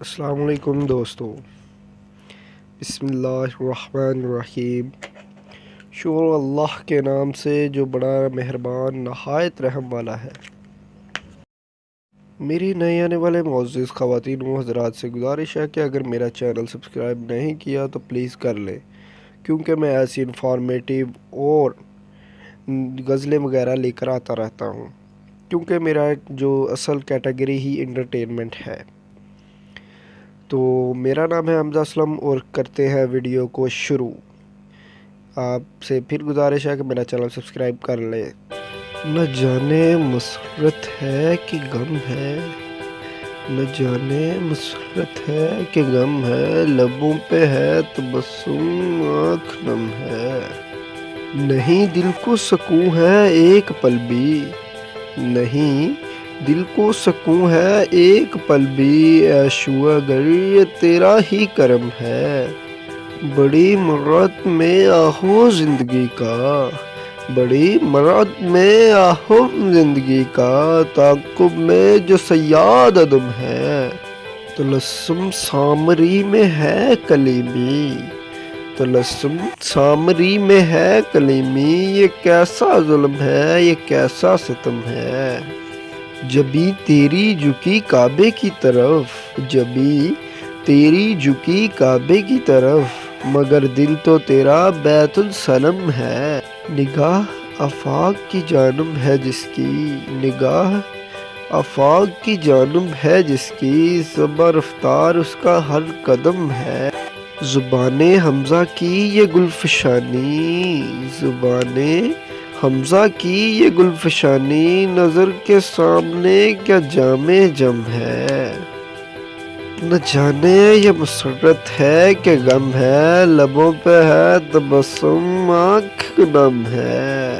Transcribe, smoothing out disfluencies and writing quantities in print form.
السلام علیکم دوستو، بسم اللہ الرحمن الرحیم۔ شروع اللہ کے نام سے جو بڑا مہربان نہایت رحم والا ہے۔ میری نئے آنے والے معزز خواتین و حضرات سے گزارش ہے کہ اگر میرا چینل سبسکرائب نہیں کیا تو پلیز کر لیں، کیونکہ میں ایسی انفارمیٹیو اور غزلیں وغیرہ لے کر آتا رہتا ہوں، کیونکہ میرا جو اصل کیٹیگری ہی انٹرٹینمنٹ ہے۔ تو میرا نام ہے حمزہ اسلم اور کرتے ہیں ویڈیو کو شروع۔ آپ سے پھر گزارش ہے کہ میرا چینل سبسکرائب کر لیں۔ نہ جانے مسرت ہے کہ غم ہے، نہ جانے مسرت ہے کہ غم ہے، لبوں پہ ہے تبسم آنکھ نم ہے، نہیں دل کو سکون ہے ایک پل بھی، نہیں دل کو سکون ہے ایک پل بھی، عیشو اگر یہ تیرا ہی کرم ہے، بڑی مراد میں آہو زندگی کا، بڑی مراد میں آہو زندگی کا، تعاقب میں جو صیاد عدم ہے، طلسم سامری میں ہے کلیمی، طلسم سامری میں ہے کلیمی، یہ کیسا ظلم ہے یہ کیسا ستم ہے، جبیں تیری جھکی کعبے کی طرف، جبیں تیری جھکی کعبے کی طرف، مگر دل تو تیرا بیت الصنم ہے، نگاہ آفاق کی جانب ہے جس کی، نگاہ آفاق کی جانب ہے جس کی، زباں رفتار اس کا ہر قدم ہے، زبان حمزہ کی یہ گلفشانی، زبان حمزہ کی یہ گلفشانی، نظر کے سامنے کیا جام جم ہے، نہ جانے یہ مسرت ہے کہ غم ہے، لبوں پہ ہے تبسم آنکھ نم ہے۔